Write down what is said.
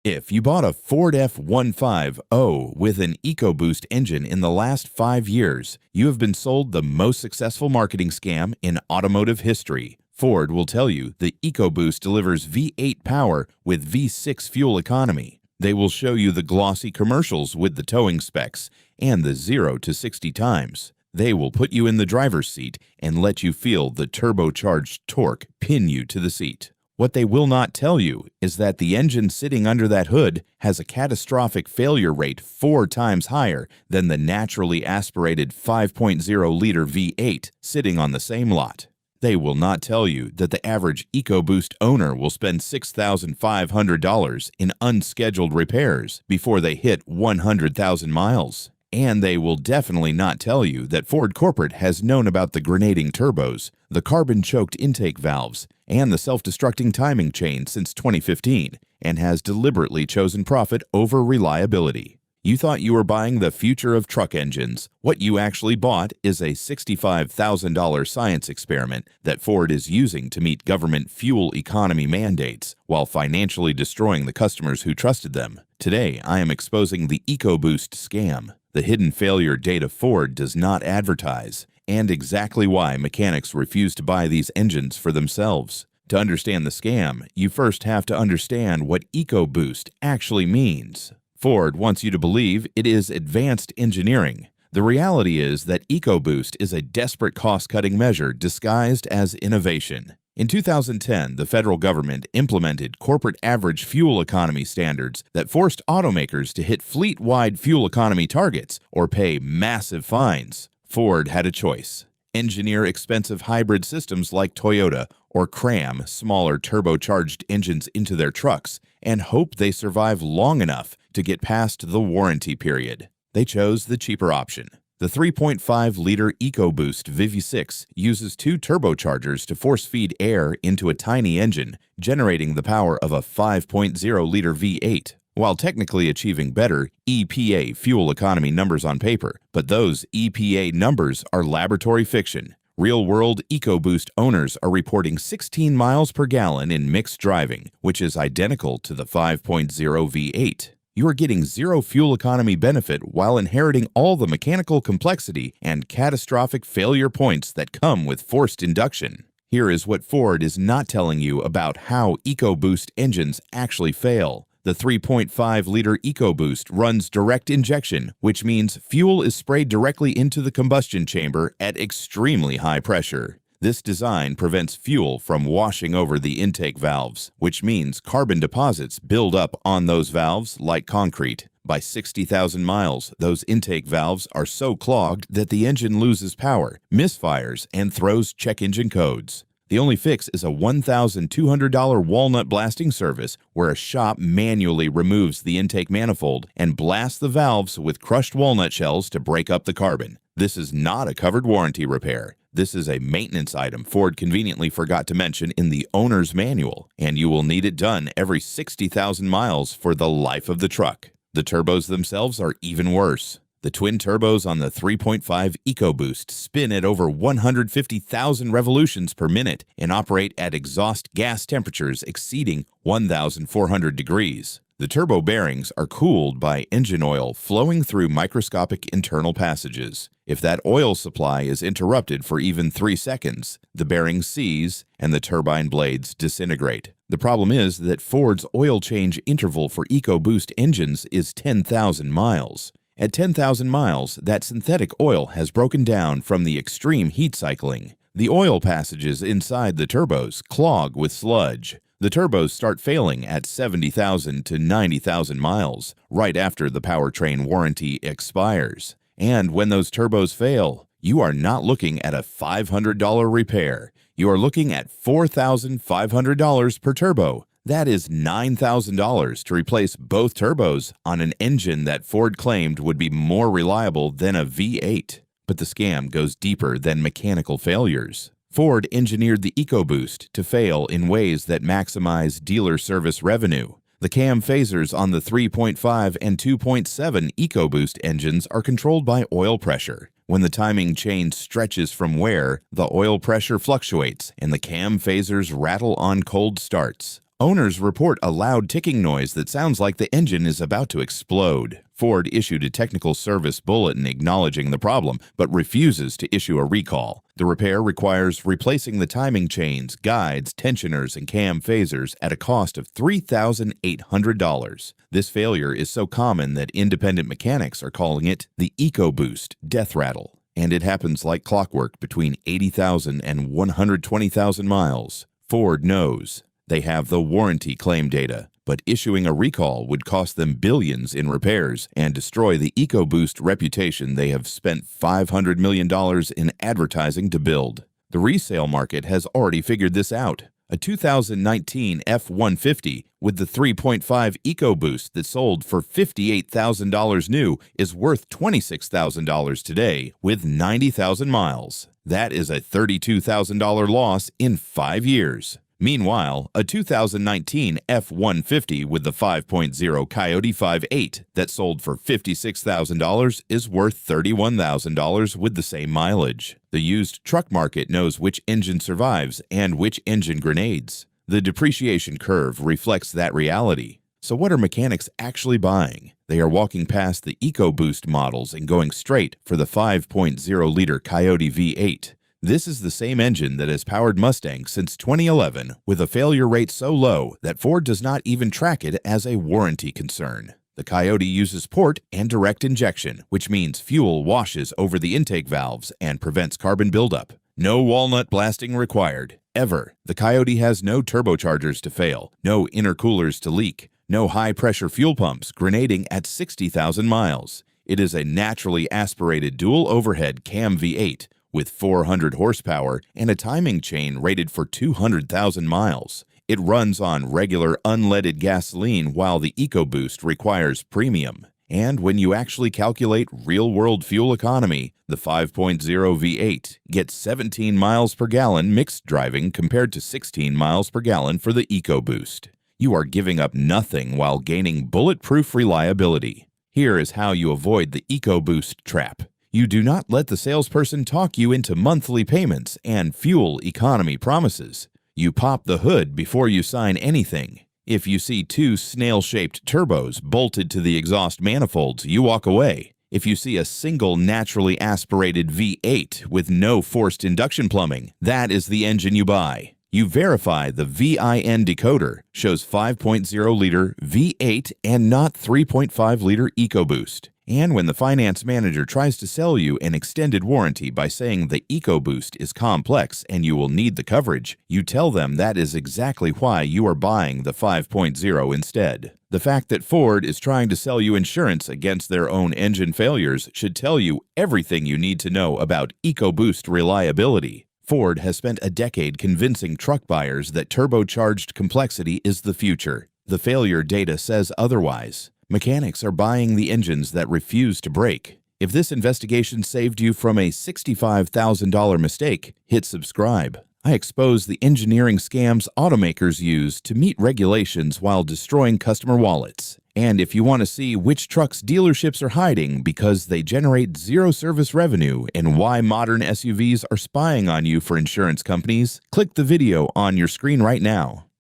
If you bought a Ford F-150 with an EcoBoost engine in the last 5 years, you have been sold the most successful marketing scam in automotive history. Ford will tell you the EcoBoost delivers V8 power with V6 fuel economy. They will show you the glossy commercials with the towing specs and the 0 to 60 times. They will put you in the driver's seat and let you feel the turbocharged torque pin you to the seat. What they will not tell you is that the engine sitting under that hood has a catastrophic failure rate 4 times higher than the naturally aspirated 5.0-liter V8 sitting on the same lot. They will not tell you that the average EcoBoost owner will spend $6,500 in unscheduled repairs before they hit 100,000 miles. And they will definitely not tell you that Ford Corporate has known about the grenading turbos, the carbon-choked intake valves, and the self-destructing timing chain since 2015, and has deliberately chosen profit over reliability. You thought you were buying the future of truck engines. What you actually bought is a $65,000 science experiment that Ford is using to meet government fuel economy mandates while financially destroying the customers who trusted them. Today, I am exposing the EcoBoost scam, the hidden failure data Ford does not advertise, and exactly why mechanics refuse to buy these engines for themselves. To understand the scam, you first have to understand what EcoBoost actually means. Ford wants you to believe it is advanced engineering. The reality is that EcoBoost is a desperate cost-cutting measure disguised as innovation. In 2010, the federal government implemented corporate average fuel economy standards that forced automakers to hit fleet-wide fuel economy targets or pay massive fines. Ford had a choice: engineer expensive hybrid systems like Toyota, or cram smaller turbocharged engines into their trucks and hope they survive long enough to get past the warranty period. They chose the cheaper option. The 3.5-liter EcoBoost VV6 uses 2 turbochargers to force-feed air into a tiny engine, generating the power of a 5.0-liter V8, while technically achieving better EPA fuel economy numbers on paper. But those EPA numbers are laboratory fiction. Real-world EcoBoost owners are reporting 16 miles per gallon in mixed driving, which is identical to the 5.0 V8. You are getting 0 fuel economy benefit while inheriting all the mechanical complexity and catastrophic failure points that come with forced induction. Here is what Ford is not telling you about how EcoBoost engines actually fail. The 3.5-liter EcoBoost runs direct injection, which means fuel is sprayed directly into the combustion chamber at extremely high pressure. This design prevents fuel from washing over the intake valves, which means carbon deposits build up on those valves like concrete. By 60,000 miles, those intake valves are so clogged that the engine loses power, misfires, and throws check engine codes. The only fix is a $1,200 walnut blasting service where a shop manually removes the intake manifold and blasts the valves with crushed walnut shells to break up the carbon. This is not a covered warranty repair. This is a maintenance item Ford conveniently forgot to mention in the owner's manual, and you will need it done every 60,000 miles for the life of the truck. The turbos themselves are even worse. The twin turbos on the 3.5 EcoBoost spin at over 150,000 revolutions per minute and operate at exhaust gas temperatures exceeding 1,400 degrees. The turbo bearings are cooled by engine oil flowing through microscopic internal passages. If that oil supply is interrupted for even 3 seconds, the bearing seize and the turbine blades disintegrate. The problem is that Ford's oil change interval for EcoBoost engines is 10,000 miles. At 10,000 miles, that synthetic oil has broken down from the extreme heat cycling. The oil passages inside the turbos clog with sludge. The turbos start failing at 70,000 to 90,000 miles, right after the powertrain warranty expires. And when those turbos fail, you are not looking at a $500 repair. You are looking at $4,500 per turbo. That is $9,000 to replace both turbos on an engine that Ford claimed would be more reliable than a V8. But the scam goes deeper than mechanical failures. Ford engineered the EcoBoost to fail in ways that maximize dealer service revenue. The cam phasers on the 3.5 and 2.7 EcoBoost engines are controlled by oil pressure. When the timing chain stretches from wear, the oil pressure fluctuates and the cam phasers rattle on cold starts. Owners report a loud ticking noise that sounds like the engine is about to explode. Ford issued a technical service bulletin acknowledging the problem, but refuses to issue a recall. The repair requires replacing the timing chains, guides, tensioners, and cam phasers at a cost of $3,800. This failure is so common that independent mechanics are calling it the EcoBoost death rattle. And it happens like clockwork between 80,000 and 120,000 miles. Ford knows. They have the warranty claim data, but issuing a recall would cost them billions in repairs and destroy the EcoBoost reputation they have spent $500 million in advertising to build. The resale market has already figured this out. A 2019 F-150 with the 3.5 EcoBoost that sold for $58,000 new is worth $26,000 today with 90,000 miles. That is a $32,000 loss in 5 years. Meanwhile, a 2019 F-150 with the 5.0 Coyote 5.8 that sold for $56,000 is worth $31,000 with the same mileage. The used truck market knows which engine survives and which engine grenades. The depreciation curve reflects that reality. So what are mechanics actually buying? They are walking past the EcoBoost models and going straight for the 5.0-liter Coyote V8. This is the same engine that has powered Mustangs since 2011, with a failure rate so low that Ford does not even track it as a warranty concern. The Coyote uses port and direct injection, which means fuel washes over the intake valves and prevents carbon buildup. No walnut blasting required, ever. The Coyote has no turbochargers to fail, no intercoolers to leak, no high-pressure fuel pumps grenading at 60,000 miles. It is a naturally aspirated dual-overhead cam V8, with 400 horsepower and a timing chain rated for 200,000 miles. It runs on regular unleaded gasoline while the EcoBoost requires premium. And when you actually calculate real-world fuel economy, the 5.0 V8 gets 17 miles per gallon mixed driving compared to 16 miles per gallon for the EcoBoost. You are giving up nothing while gaining bulletproof reliability. Here is how you avoid the EcoBoost trap. You do not let the salesperson talk you into monthly payments and fuel economy promises. You pop the hood before you sign anything. If you see two snail-shaped turbos bolted to the exhaust manifolds, you walk away. If you see a single naturally aspirated V8 with no forced induction plumbing, that is the engine you buy. You verify the VIN decoder shows 5.0-liter V8 and not 3.5-liter EcoBoost. And when the finance manager tries to sell you an extended warranty by saying the EcoBoost is complex and you will need the coverage, you tell them that is exactly why you are buying the 5.0 instead. The fact that Ford is trying to sell you insurance against their own engine failures should tell you everything you need to know about EcoBoost reliability. Ford has spent a decade convincing truck buyers that turbocharged complexity is the future. The failure data says otherwise. Mechanics are buying the engines that refuse to break. If this investigation saved you from a $65,000 mistake, hit subscribe. I expose the engineering scams automakers use to meet regulations while destroying customer wallets. And if you want to see which trucks dealerships are hiding because they generate zero service revenue and why modern SUVs are spying on you for insurance companies, click the video on your screen right now.